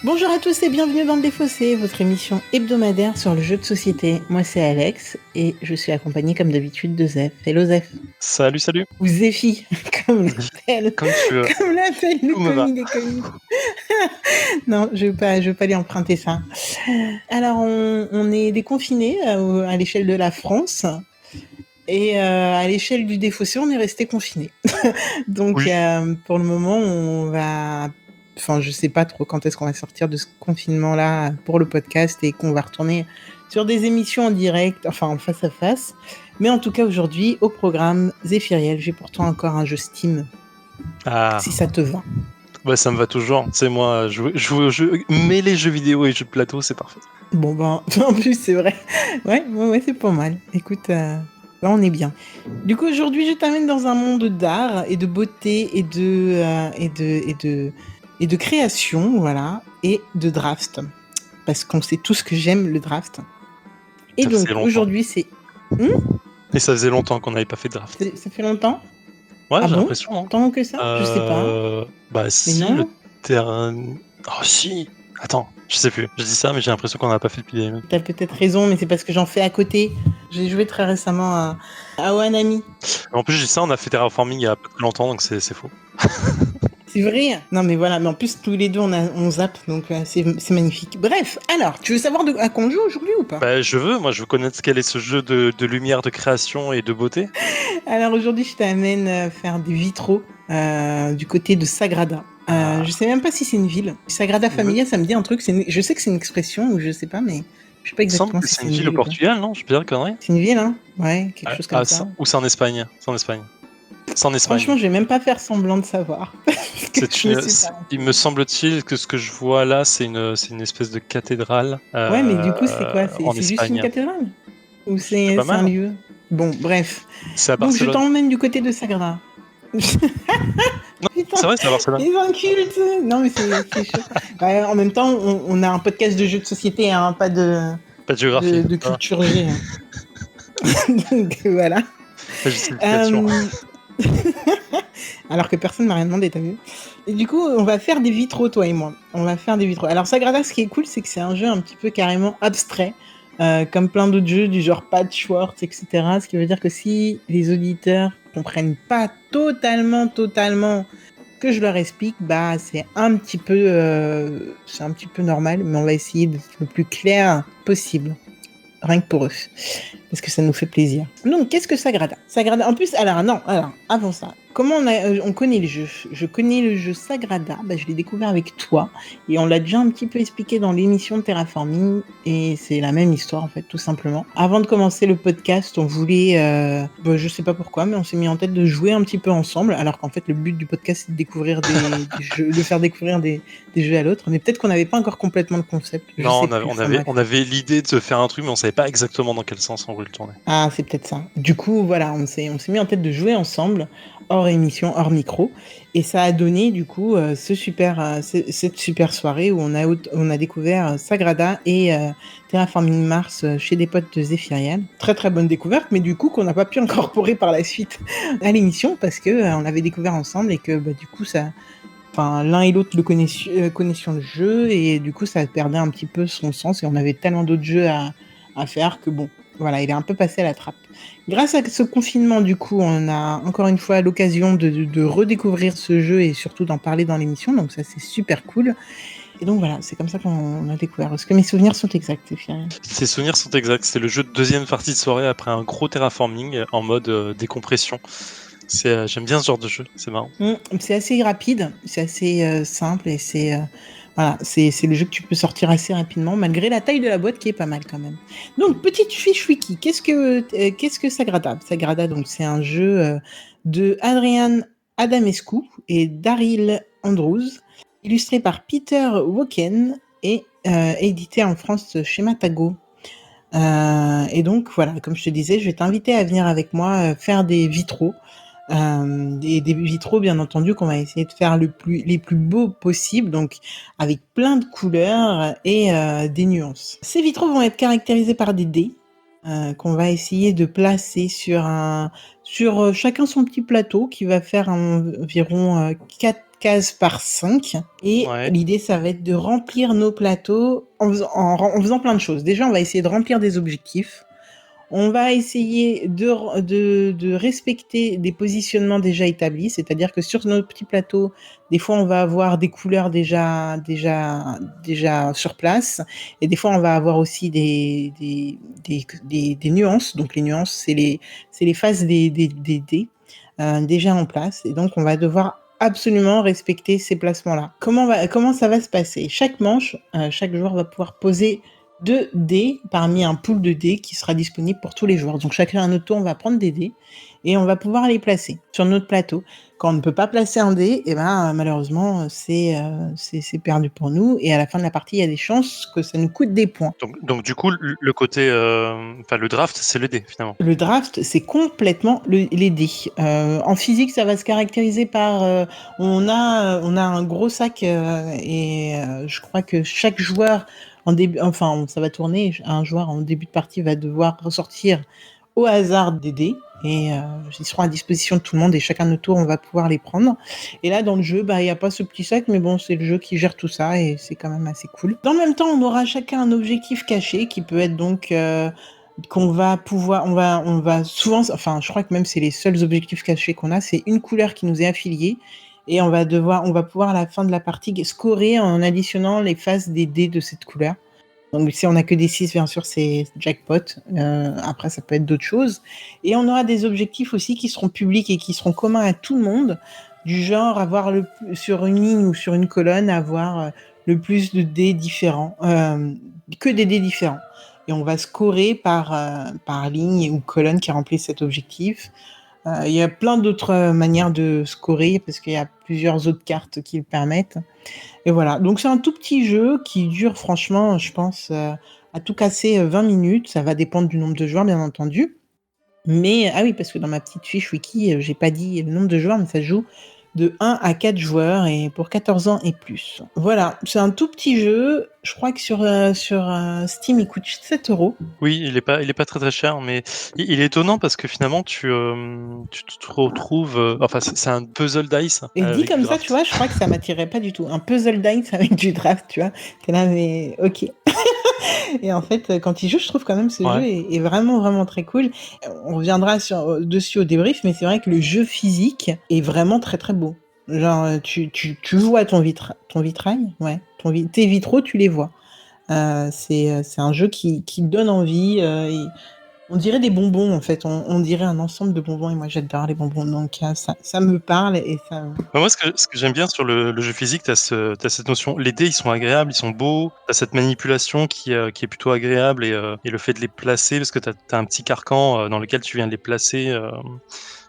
Bonjour à tous et bienvenue dans le Défaussé, votre émission hebdomadaire sur le jeu de société. Moi c'est Alex et je suis accompagnée comme d'habitude de Zef. Hello Zef. Salut, salut. Ou Zéphie, comme l'appelle, Comme tu veux. comme l'appelle le Tout me va. commis des commis. Non, je veux pas lui emprunter ça. Alors on est déconfinés à l'échelle de la France. Et à l'échelle du Défaussé, on est resté confinés. Donc Oui. pour le moment, on va... Enfin, je sais pas trop quand est-ce qu'on va sortir de ce confinement-là pour le podcast et qu'on va retourner sur des émissions en direct, enfin en face à face. Mais en tout cas, aujourd'hui, au programme Zéphiriel, j'ai pourtant encore un jeu Steam, Ah, si ça te va. bah ça me va toujours. Tu sais, moi, jouer aux jeux, mêler jeux vidéo et jeux de plateau, c'est parfait. Bon, ben, en plus, c'est vrai. Ouais, c'est pas mal. Écoute, là, on est bien. Du coup, aujourd'hui, je t'amène dans un monde d'art et de beauté et de création, voilà, et de draft. Parce qu'on sait tous que j'aime le draft. Et Ça faisait donc, longtemps. aujourd'hui, c'est... Et ça faisait longtemps qu'on n'avait pas fait de draft. Ça fait longtemps? Ouais, Ah j'ai bon? l'impression, hein. Tant que ça? Je sais pas. Bah Mais si, le non, terrain... Oh si. Attends, je sais plus. Je dis ça, mais j'ai l'impression qu'on n'a pas fait depuis des... t'as peut-être raison, mais c'est parce que j'en fais à côté. J'ai joué très récemment à Wanami. En plus, je dis ça, on a fait Terraforming il y a pas très longtemps, donc c'est faux. C'est vrai. Non, mais voilà. Mais en plus, tous les deux, on zappe, donc c'est magnifique. Bref, alors, tu veux savoir à quoi on joue aujourd'hui ou pas? Bah moi je veux connaître quel est ce jeu de lumière, de création et de beauté. Alors aujourd'hui, je t'amène faire des vitraux du côté de Sagrada. Ah, Je sais même pas si c'est une ville. Sagrada il me Familia, ça me dit un truc. Je sais que c'est une expression ou je sais pas, mais je sais pas semble exactement que si c'est c'est une une ville au ville ou pas. Portugal, non? Je peux dire une connerie? C'est une ville, hein? Ouais, quelque chose comme ça. Ou c'est en Espagne? C'est en Espagne. C'est en Espagne. Franchement, je vais même pas faire semblant de savoir parce que je ne sais pas. Il me semble-t-il que ce que je vois là, c'est une espèce de cathédrale Ouais, mais du coup, c'est quoi? en C'est juste une Espagne. cathédrale? Ou C'est pas c'est un mal, hein. lieu? Bon, bref. C'est à Donc, je Barcelone. t'emmène du côté de Sagrada. Non, Putain, c'est vrai, c'est à Barcelone. les incultes! Non, mais c'est chaud. Ouais, en même temps, on a un podcast de jeux de société, hein, pas Pas de géographie. de Ça va. culture G. Hein. Donc, voilà. La justification. Euh, Alors que personne m'a rien demandé, t'as vu? Et du coup, on va faire des vitraux, toi et moi. On va faire des vitraux. Alors, Sagrada, ce qui est cool, c'est que c'est un jeu un petit peu carrément abstrait, comme plein d'autres jeux du genre Patchwork, etc. Ce qui veut dire que si les auditeurs comprennent pas totalement que je leur explique, bah c'est un petit peu normal, mais on va essayer d'être le plus clair possible, rien que pour eux, parce que ça nous fait plaisir. Donc, qu'est-ce que Sagrada? Sagrada, en plus, alors, avant ça, comment on connaît le jeu? Je connais le jeu Sagrada, bah, je l'ai découvert avec toi, et on l'a déjà un petit peu expliqué dans l'émission de Terraforming, et c'est la même histoire, en fait, tout simplement. Avant de commencer le podcast, on voulait, bah, je sais pas pourquoi, mais on s'est mis en tête de jouer un petit peu ensemble, alors qu'en fait, le but du podcast, c'est de découvrir des jeux, de faire découvrir des jeux à l'autre, mais peut-être qu'on n'avait pas encore complètement le concept, je Non, sais plus, enfin bref. on avait l'idée de faire un truc, mais on savait pas exactement dans quel sens on voulait le tourner. Ah, c'est peut-être ça. Du coup, voilà, on s'est mis en tête de jouer ensemble, hors émission, hors micro, et ça a donné du coup cette super soirée où on a découvert Sagrada et Terraforming Mars chez des potes de Zéphiriel. Très très bonne découverte, mais du coup qu'on n'a pas pu incorporer par la suite à l'émission parce que on l'avait découvert ensemble et que bah, du coup ça, enfin l'un et l'autre connaissions le jeu et du coup ça perdait un petit peu son sens et on avait tellement d'autres jeux à faire que bon. Voilà, il est un peu passé à la trappe. Grâce à ce confinement, du coup, on a encore une fois l'occasion de redécouvrir ce jeu et surtout d'en parler dans l'émission. Donc ça, c'est super cool. Et donc voilà, c'est comme ça qu'on a découvert. Est-ce que mes souvenirs sont exacts, Sophia? Ces souvenirs sont exacts. C'est le jeu de deuxième partie de soirée après un gros terraforming en mode décompression. J'aime bien ce genre de jeu, c'est marrant. C'est assez rapide, c'est assez simple et voilà, c'est le jeu que tu peux sortir assez rapidement malgré la taille de la boîte qui est pas mal quand même. Donc petite fiche wiki, qu'est-ce que Sagrada? Sagrada donc c'est un jeu de Adrian Adamescu et Daryl Andrews, illustré par Peter Woken et édité en France chez Matago. Et donc voilà, comme je te disais, je vais t'inviter à venir avec moi faire des vitraux. Des vitraux bien entendu qu'on va essayer de faire les plus beaux possibles, donc avec plein de couleurs et des nuances. Ces vitraux vont être caractérisés par des dés qu'on va essayer de placer sur chacun son petit plateau qui va faire environ cases par 5. Et Ouais. l'idée, ça va être de remplir nos plateaux en faisant plein de choses. Déjà, on va essayer de remplir des objectifs. On va essayer de respecter des positionnements déjà établis, c'est-à-dire que sur nos petits plateaux, des fois, on va avoir des couleurs déjà sur place, et des fois, on va avoir aussi des nuances. Donc, les nuances, c'est les phases des dés déjà en place, et donc on va devoir absolument respecter ces placements-là. Comment ça va se passer? Chaque manche, chaque joueur va pouvoir poser 2 dés parmi un pool de dés qui sera disponible pour tous les joueurs. Donc chacun à notre tour, on va prendre des dés et on va pouvoir les placer sur notre plateau. Quand on ne peut pas placer un dé, eh ben, malheureusement, c'est perdu pour nous. Et à la fin de la partie, il y a des chances que ça nous coûte des points. Donc du coup, le côté, enfin le draft, c'est le dé finalement. Le draft, c'est complètement les dés. En physique, ça va se caractériser par on a un gros sac et je crois que chaque joueur en début, enfin ça va tourner. Un joueur en début de partie va devoir ressortir au hasard des dés et ils seront à disposition de tout le monde et chacun de notre tour on va pouvoir les prendre. Et là dans le jeu, il y a pas ce petit sac, mais bon, c'est le jeu qui gère tout ça et c'est quand même assez cool. Dans le même temps, on aura chacun un objectif caché qui peut être donc qu'on va pouvoir, on va souvent, enfin, je crois que même c'est les seuls objectifs cachés qu'on a, c'est une couleur qui nous est affiliée et on va pouvoir à la fin de la partie scorer en additionnant les faces des dés de cette couleur. Donc si on a que des 6, bien sûr, c'est jackpot. Après, ça peut être d'autres choses. Et on aura des objectifs aussi qui seront publics et qui seront communs à tout le monde, du genre avoir sur une ligne ou sur une colonne, avoir le plus de dés différents, que des dés différents. Et on va scorer par ligne ou colonne qui remplit cet objectif. Il y a plein d'autres manières de scorer parce qu'il y a plusieurs autres cartes qui le permettent. Et voilà, donc c'est un tout petit jeu qui dure franchement, je pense, à tout casser 20 minutes. Ça va dépendre du nombre de joueurs, bien entendu. Mais, ah oui, parce que dans ma petite fiche wiki, j'ai pas dit le nombre de joueurs, mais ça joue de 1 à 4 joueurs et pour 14 ans et plus. Voilà, c'est un tout petit jeu. Je crois que sur Steam, il coûte 7 €. Oui, il est pas très très cher, mais il est étonnant parce que finalement tu te retrouves, enfin c'est un puzzle dice Et dit avec du comme ça, tu draft. vois, je crois que ça m'attirait pas du tout. Un puzzle dice avec du draft, tu vois. T'es là, mais ok. Et en fait, quand il joue, je trouve quand même ce jeu Ouais. est vraiment, vraiment très cool. On reviendra dessus au débrief, mais c'est vrai que le jeu physique est vraiment très, très beau. Genre, tu vois ton vitrail, ouais, tes vitraux, tu les vois. C'est un jeu qui donne envie. On dirait des bonbons, en fait. On dirait un ensemble de bonbons, et moi, j'adore les bonbons. Donc, ça me parle et ça. Bah, moi, ce que j'aime bien sur le jeu physique, t'as cette notion. Les dés, ils sont agréables, ils sont beaux. T'as cette manipulation qui est plutôt agréable et le fait de les placer, parce que t'as un petit carcan dans lequel tu viens de les placer,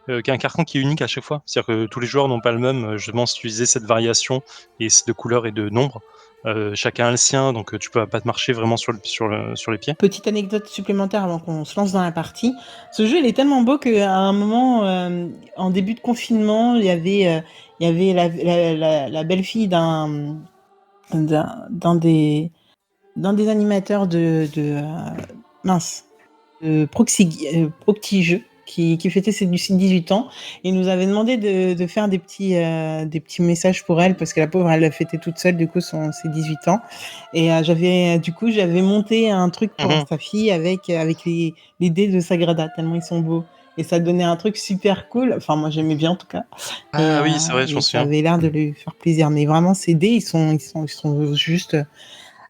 qui est un carcan qui est unique à chaque fois. C'est-à-dire que tous les joueurs n'ont pas le même. Je pense utiliser cette variation et de couleurs et de nombres. Chacun a le sien, donc tu peux pas te marcher vraiment sur les pieds. Petite anecdote supplémentaire avant qu'on se lance dans la partie. Ce jeu, il est tellement beau qu'à un moment, en début de confinement, il y avait la belle-fille d'un des animateurs mince, Proxy Jeux qui fêtait ses 18 ans. Il nous avait demandé de faire des petits messages pour elle parce que la pauvre, elle l'a fêté toute seule, du coup, ses 18 ans. Et j'avais monté un truc pour Mhm. sa fille avec les dés de Sagrada, tellement ils sont beaux. Et ça donnait un truc super cool. Enfin, moi, j'aimais bien en tout cas. Ah oui, c'est vrai, je m'en Et ça souviens. avait l'air de lui faire plaisir. Mais vraiment, ces dés, ils sont juste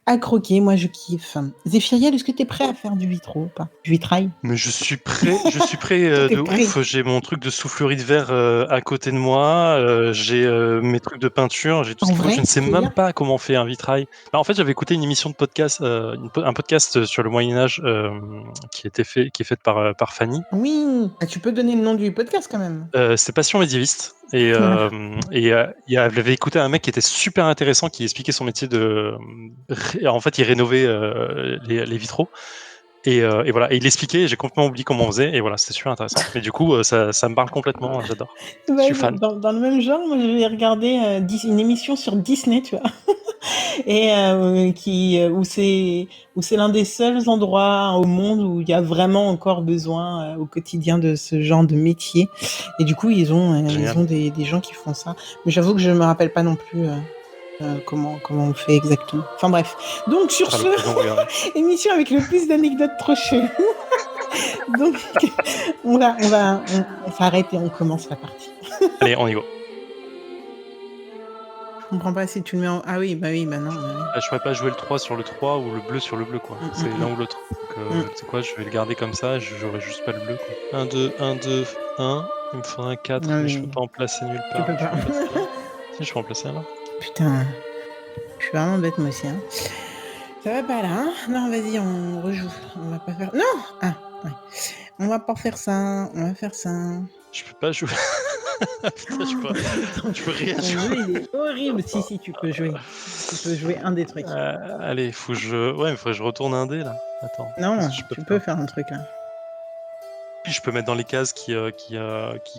à croquer. Moi, je kiffe. Zéphiriel, est-ce que tu es prêt à faire du vitro ou pas? Du vitrail? Mais je suis prêt Tout est de prêt. ouf. J'ai mon truc de soufflerie de verre à côté de moi. J'ai mes trucs de peinture. J'ai tout ce En qu'il faut. Je vrai? ne sais Tu veux même dire? pas comment on fait un vitrail. Alors, en fait, j'avais écouté une émission de podcast, un podcast sur le Moyen Âge qui est fait par Fanny. Oui. Ah, tu peux donner le nom du podcast quand même. C'était Passion médiéviste. Elle avait écouté un mec qui était super intéressant, qui expliquait son métier en fait, il rénovait les vitraux. Et voilà, et il l'expliquait, et j'ai complètement oublié comment on faisait, et voilà, c'était super intéressant. Mais du coup, ça me parle complètement, j'adore. Je Bah, suis fan. dans le même genre, moi, j'avais regardé une émission sur Disney, tu vois. et où c'est l'un des seuls endroits au monde où il y a vraiment encore besoin au quotidien de ce genre de métier. Et du coup, ils ont Génial. des gens qui font ça. Mais j'avoue que je me rappelle pas non plus comment on fait exactement. Enfin bref. Donc sur T'auras ce, l'occasion de regarder. émission avec le plus d'anecdotes trop cheloues. Donc on s'arrête et on commence la partie. Allez, on y va. Je comprends pas si tu le mets en... Ah oui, bah non. Ah, je pourrais pas jouer le 3 sur le 3 ou le bleu sur le bleu, quoi. C'est l'un ou l'autre. Donc, tu sais quoi, je vais le garder comme ça, j'aurai juste pas le bleu, quoi. 1, 2, 1, 2, 1. Il me faudra un 4, Ah mais je oui. peux pas en placer nulle Tu part. peux Je pas. peux en placer un. Si, je peux en placer un là. Putain, je suis vraiment bête moi aussi. Hein. Ça va pas là, hein? Non, vas-y, on rejoue. On va pas faire... Non! Ah, ouais. On va pas faire ça, on va faire ça. Je peux pas jouer. Putain, je peux rien Ton jeu, jouer. il est horrible. Si, tu peux jouer. Tu peux jouer un des trucs. Allez, faut que je retourne un dé là. Attends. Non, Qu'est-ce que je peux tu faire peux faire un truc là. Je peux mettre dans les cases qui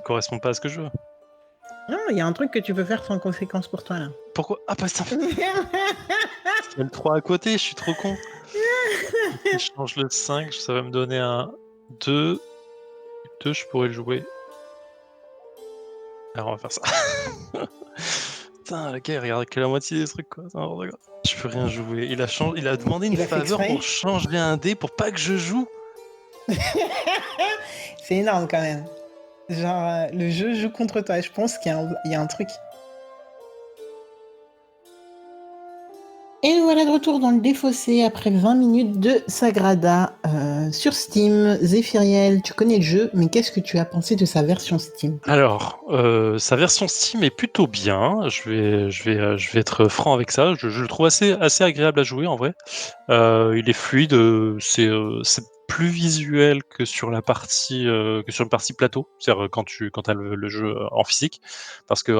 correspondent pas à ce que je veux. Non, il y a un truc que tu peux faire sans conséquence pour toi là. Pourquoi? Ah, putain, il y a le 3 à côté, je suis trop con. Si je change le 5, ça va me donner un 2. 2, je pourrais le jouer. Alors, on va faire ça. Putain, le gars, il regarde que la moitié des trucs, quoi. Je peux rien jouer. Il a demandé une Il a fait faveur exprès. pour changer un dé pour pas que je joue. C'est énorme quand même. Genre, le jeu joue contre toi. Je pense qu'il y a un truc. Et nous voilà de retour dans le défaussé après 20 minutes de Sagrada sur Steam. Zéphiriel, tu connais le jeu, mais qu'est-ce que tu as pensé de sa version Steam? Alors, sa version Steam est plutôt bien. Je vais être franc avec ça. Je le trouve assez agréable à jouer en vrai. Il est fluide. C'est plus visuel que sur la partie plateau. C'est-à-dire quand t'as le jeu en physique, parce que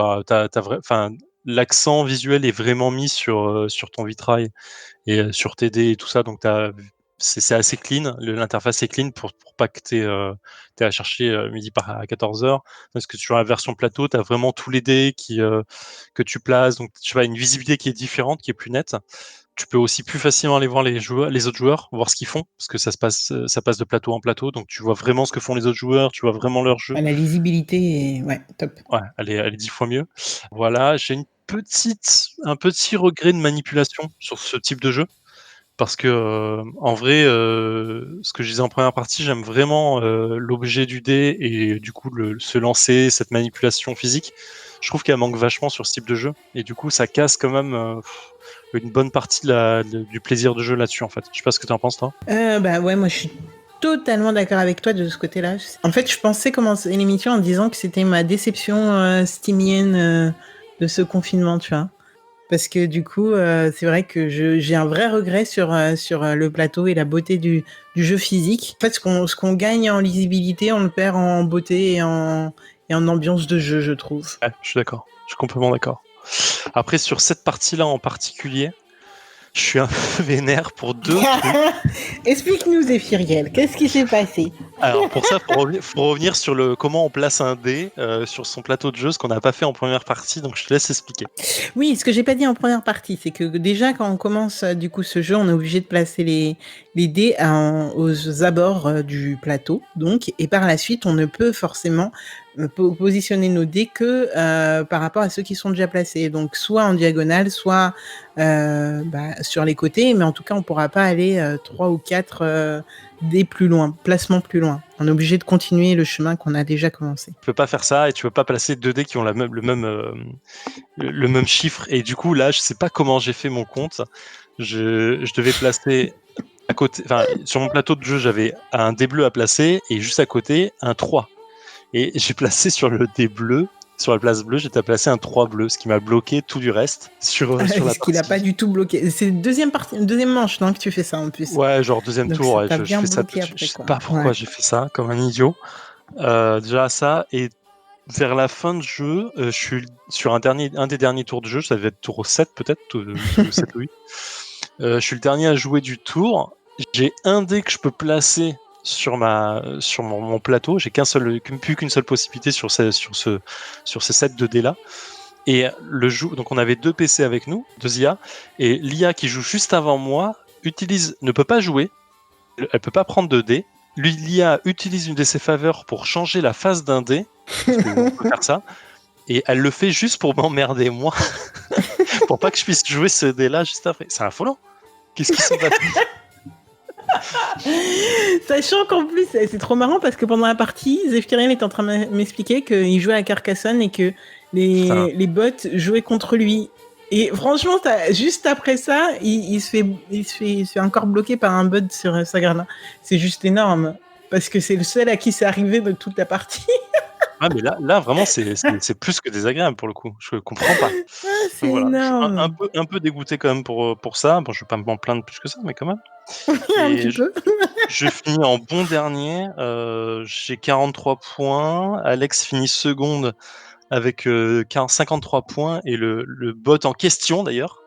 l'accent visuel est vraiment mis sur ton vitrail et sur tes dés et tout ça. Donc c'est assez clean. L'interface est clean pour pas que t'aies à chercher midi à 14h. Parce que sur la version plateau, tu as vraiment tous les dés que tu places. Donc, tu vois, une visibilité qui est différente, qui est plus nette. Tu peux aussi plus facilement aller voir les autres joueurs, voir ce qu'ils font, parce que ça passe de plateau en plateau. Donc, tu vois vraiment ce que font les autres joueurs, tu vois vraiment leur jeu. La lisibilité est... Ouais, top. Ouais, elle est 10 fois mieux. Voilà, j'ai un petit regret de manipulation sur ce type de jeu. Parce que en vrai, ce que je disais en première partie, j'aime vraiment l'objet du dé et du coup se lancer, cette manipulation physique. Je trouve qu'elle manque vachement sur ce type de jeu et du coup ça casse quand même une bonne partie du plaisir de jeu là-dessus en fait. Je sais pas ce que tu en penses toi. Bah ouais, moi je suis totalement d'accord avec toi de ce côté-là. En fait, je pensais commencer l'émission en disant que c'était ma déception steamienne de ce confinement, tu vois. Parce que du coup, c'est vrai que j'ai un vrai regret sur le plateau et la beauté du jeu physique. En fait, ce qu'on gagne en lisibilité, on le perd en beauté et en ambiance de jeu, je trouve. Ouais, je suis d'accord. Je suis complètement d'accord. Après sur cette partie-là en particulier, je suis un peu vénère pour deux trucs. Explique-nous, Zéphiriel, qu'est-ce qui s'est passé? Alors pour ça, faut revenir sur comment on place un dé sur son plateau de jeu, ce qu'on n'a pas fait en première partie, donc je te laisse expliquer. Oui, ce que j'ai pas dit en première partie, c'est que déjà quand on commence du coup ce jeu, on est obligé de placer les dés aux abords du plateau, donc, et par la suite, on ne peut forcément positionner nos dés que par rapport à ceux qui sont déjà placés, donc soit en diagonale, soit sur les côtés, mais en tout cas, on pourra pas aller 3 ou 4 dés plus loin, placement plus loin. On est obligé de continuer le chemin qu'on a déjà commencé. Tu peux pas faire ça et tu peux pas placer deux dés qui ont le même chiffre. Et du coup, là, je sais pas comment j'ai fait mon compte. Je devais placer à côté, enfin, sur mon plateau de jeu, j'avais un dé bleu à placer et juste à côté, un 3. Et j'ai placé sur le dé bleu, sur la place bleue, j'ai placé un 3 bleu, ce qui m'a bloqué tout du reste sur la Ce partie. qu'il a pas du tout bloqué. C'est deuxième manche, non, que tu fais ça en plus. Ouais, genre deuxième Donc tour, ça ouais, t'a je bien fais ça. bloqué Je après, sais quoi. pas pourquoi Ouais. j'ai fait ça, comme un idiot. Déjà ça, et vers la fin de jeu, je suis sur un des derniers tours de jeu, ça devait être tour 7 peut-être, 7 ou 8. Je suis le dernier à jouer du tour. J'ai un dé que je peux placer sur mon plateau. J'ai plus qu'une seule possibilité sur ces 7 de dés là. Et donc on avait 2 PC avec nous, 2 IA, et l'IA qui joue juste avant moi ne peut pas jouer, elle peut pas prendre de dés. L'IA utilise une de ses faveurs pour changer la face d'un dé, parce qu'on peut faire ça, et elle le fait juste pour m'emmerder moi, pour pas que je puisse jouer ce dé-là juste après. C'est affolant. Qu'est-ce qui s'est passé? Sachant qu'en plus, c'est trop marrant parce que pendant la partie, Zephyriel est en train de m'expliquer qu'il jouait à Carcassonne et que les bots jouaient contre lui. Et franchement, juste après ça, il se fait encore bloquer par un bot sur Sagrada. C'est juste énorme. Parce que c'est le seul à qui c'est arrivé de toute la partie. Ah, mais là vraiment, c'est plus que désagréable pour le coup. Je comprends pas. C'est Donc voilà, je suis énorme. un peu dégoûté quand même pour ça. Bon, je vais pas m'en plaindre plus que ça, mais quand même. Un Et petit peu. je finis en bon dernier. J'ai 43 points. Alex finit seconde avec 53 points. Et le bot en question, d'ailleurs,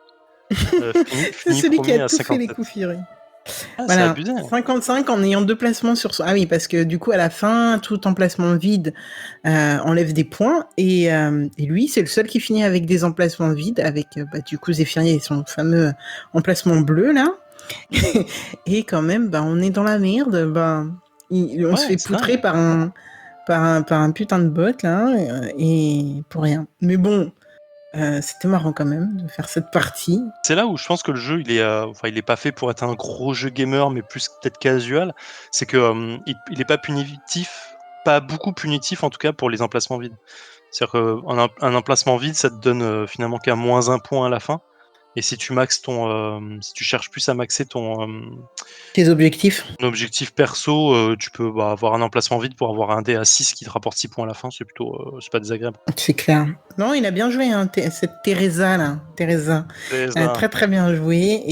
C'est finit celui qui a premier à tout fait les 57. coups Fury. Ah, c'est Voilà, abusé. 55 en ayant 2 placements sur soi. Ah oui, parce que du coup, à la fin, tout emplacement vide enlève des points. Et lui, c'est le seul qui finit avec des emplacements vides, avec du coup Zéphyrier et son fameux emplacement bleu, là. Et quand même, on est dans la merde. On se Ouais, fait c'est dingue. poutrer par un putain de bot, là, et pour rien. Mais bon, c'était marrant quand même de faire cette partie. C'est là où je pense que le jeu, il est pas fait pour être un gros jeu gamer, mais plus peut-être casual. C'est que il est pas punitif, pas beaucoup punitif en tout cas pour les emplacements vides. C'est-à-dire qu'un emplacement vide, ça te donne finalement qu'à moins 1 point à la fin. Et si tu si tu cherches plus à maxer Tes objectifs. ton objectif perso, tu peux avoir un emplacement vide pour avoir un dé à 6 qui te rapporte 6 points à la fin. C'est pas désagréable. C'est clair. Non, il a bien joué, hein, cette Teresa là. Teresa. C'est ça. Très très bien joué.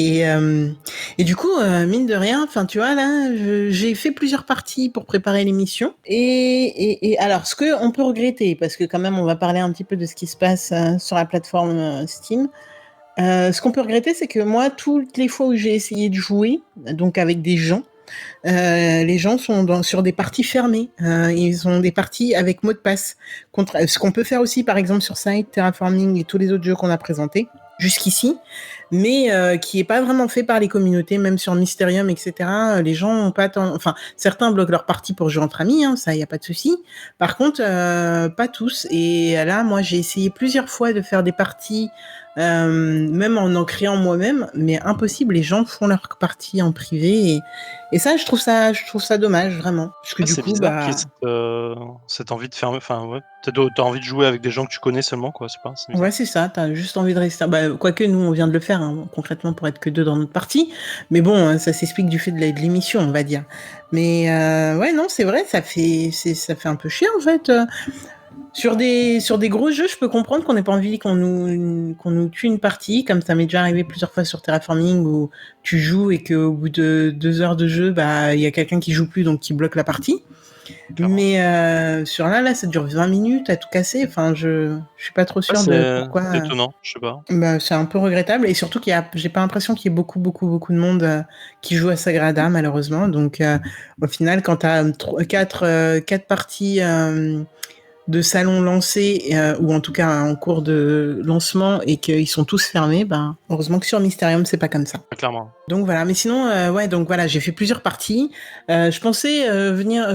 Et du coup, mine de rien, enfin tu vois là, j'ai fait plusieurs parties pour préparer l'émission. Et alors, ce que on peut regretter, parce que quand même on va parler un petit peu de ce qui se passe sur la plateforme Steam. Ce qu'on peut regretter, c'est que moi, toutes les fois où j'ai essayé de jouer, donc avec des gens, les gens sont sur des parties fermées. Ils ont des parties avec mot de passe. Ce qu'on peut faire aussi, par exemple, sur Site, Terraforming et tous les autres jeux qu'on a présentés jusqu'ici, mais qui est pas vraiment fait par les communautés, même sur Mysterium, etc. Les gens ont pas tant... Enfin, certains bloquent leur partie pour jouer entre amis, hein, ça, y a pas de souci. Par contre, pas tous. Et là, moi, j'ai essayé plusieurs fois de faire des parties même en créant moi-même, mais impossible, les gens font leur partie en privé et ça, je trouve ça dommage, vraiment. Parce que Ouais, du c'est coup, bizarre qu'il y ait cette envie de faire. Enfin, ouais. T'as envie de jouer avec des gens que tu connais seulement, quoi. C'est bizarre. ouais, c'est ça, t'as juste envie de rester. Quoique, nous, on vient de le faire, hein, concrètement, pour être que 2 dans notre partie. Mais bon, ça s'explique du fait de l'émission, on va dire. Mais ouais, non, c'est vrai, ça fait un peu chier, en fait. Sur des gros jeux, je peux comprendre qu'on n'ait pas envie qu'on nous tue une partie, comme ça m'est déjà arrivé plusieurs fois sur Terraforming où tu joues et qu'au bout de 2 heures de jeu, il y a quelqu'un qui joue plus, donc qui bloque la partie. Clairement. Mais sur là, ça dure 20 minutes à tout casser. Enfin, je suis pas trop Ouais, sûre de pourquoi. c'est étonnant, je sais pas. C'est un peu regrettable et surtout j'ai pas l'impression qu'il y ait beaucoup de monde qui joue à Sagrada malheureusement. Donc au final, quand t'as quatre parties de salons lancés ou en tout cas en cours de lancement et qu'ils sont tous fermés, heureusement que sur Mysterium c'est pas comme ça. Clairement. Donc voilà, mais sinon ouais, donc voilà, j'ai fait plusieurs parties. Je pensais venir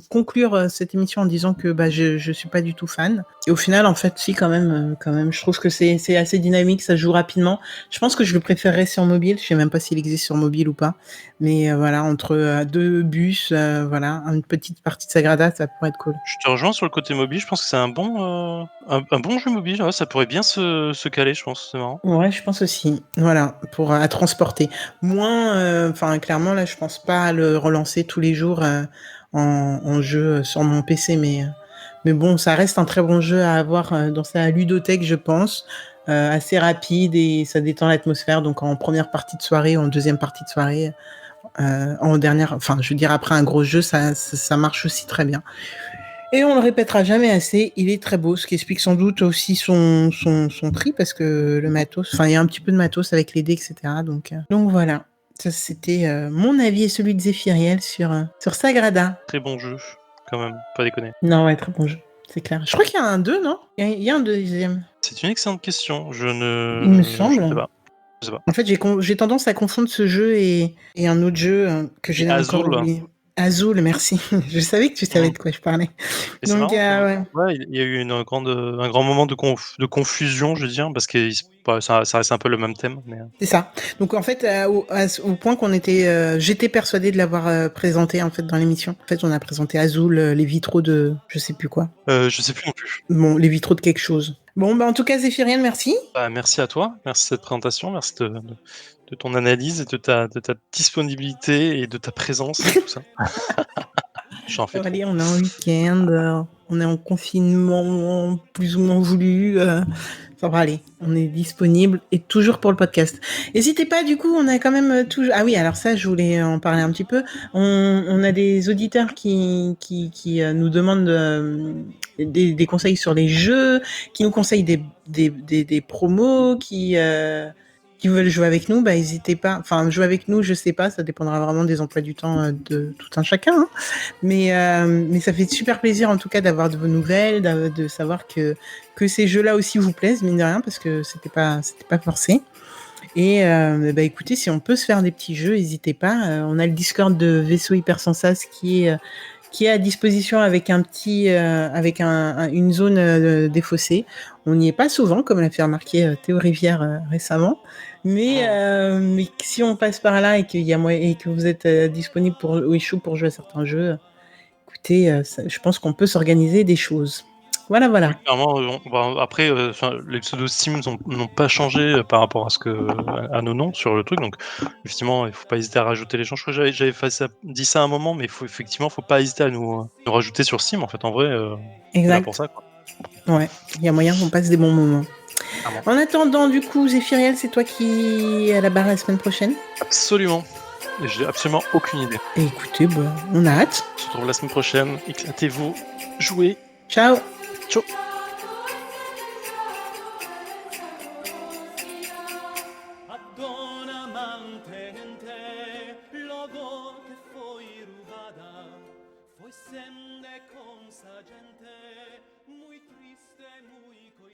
conclure cette émission en disant que je suis pas du tout fan. Et au final en fait si quand même je trouve que c'est assez dynamique, ça se joue rapidement. Je pense que je le préférerais sur mobile, je sais même pas s'il existe sur mobile ou pas. Mais voilà, entre 2 bus, voilà, une petite partie de Sagrada, ça pourrait être cool. Je te rejoins sur le côté mobile. Je pense que c'est un bon jeu mobile. Ouais, ça pourrait bien se caler, je pense. C'est marrant. Ouais, je pense aussi. Voilà, pour à transporter. Moins, enfin clairement là, je pense pas à le relancer tous les jours en jeu sur mon PC, mais bon, ça reste un très bon jeu à avoir dans sa ludothèque, je pense. Assez rapide et ça détend l'atmosphère. Donc en première partie de soirée, en deuxième partie de soirée, en dernière, enfin je veux dire après un gros jeu, ça marche aussi très bien. Et on le répétera jamais assez, il est très beau, ce qui explique sans doute aussi son prix, parce que le matos, enfin il y a un petit peu de matos avec les dés, etc. Donc voilà, ça c'était mon avis et celui de Zephyriel sur Sagrada. Très bon jeu, quand même. Pas déconner. Non, ouais, très bon jeu. c'est clair. Je crois qu'il y a un 2, non? Il y a un deuxième. C'est une excellente question. Il me Je ne sais semble. pas. Je sais pas. En fait, j'ai tendance à confondre ce jeu et un autre jeu que Et j'ai encore Azul, oublié. Azul, merci. Je savais que tu savais mmh. de quoi je parlais. Et c'est Donc, marrant, ouais. ouais, il y a eu un grand moment de confusion, je veux dire, parce que bah, ça reste un peu le même thème, mais C'est ça. Donc en fait, au point qu'on était, j'étais persuadée de l'avoir présenté en fait dans l'émission. En fait, on a présenté Azul, les vitraux de, je sais plus quoi. je sais plus non plus. Bon, les vitraux de quelque chose. Bon, bah en tout cas, Zéphirienne, merci. Bah, merci à toi, merci de cette présentation, merci de ton analyse et de ta disponibilité et de ta présence et tout ça. J'en fais trop. Allez, on est en week-end, on est en confinement plus ou moins voulu. Ça va aller, on est disponible et toujours pour le podcast. N'hésitez pas, du coup, on a quand même toujours. Ah oui, alors ça, je voulais en parler un petit peu. On a des auditeurs qui nous demandent des conseils sur les jeux, qui nous conseillent des promos, qui veulent jouer avec nous. Bah, n'hésitez pas. Enfin, jouer avec nous, je sais pas, ça dépendra vraiment des emplois du temps de tout un chacun. Hein. Mais ça fait super plaisir en tout cas d'avoir de vos nouvelles, de savoir que ces jeux-là aussi vous plaisent, mine de rien, parce que c'était pas forcé. Et bah écoutez, si on peut se faire des petits jeux, n'hésitez pas. On a le Discord de Vaisseau Hypersensas qui est à disposition avec un petit, avec une zone défaussée. On n'y est pas souvent, comme l'a fait remarquer Théo Rivière récemment. Mais si on passe par là et que vous êtes disponible ou chaud pour jouer à certains jeux, écoutez, je pense qu'on peut s'organiser des choses. Voilà, Oui, voilà. clairement, bah, après, les pseudos Steam n'ont pas changé, par rapport à nos noms sur le truc, donc effectivement, il faut pas hésiter à rajouter les gens. Je crois que j'avais fait ça dit ça à un moment, mais faut pas hésiter à nous rajouter sur Steam, en fait, en vrai, on est là pour Exact. ça, quoi. Ouais, il y a moyen qu'on passe des bons moments. Clairement. En attendant, du coup, Zéphiriel, c'est toi qui est à la barre la semaine prochaine. Absolument. Et j'ai absolument aucune idée. Et écoutez, bah, on a hâte. On se retrouve la semaine prochaine. Éclatez-vous, jouez. Ciao. Ciao. Foi sende con sa gente, muy triste, muy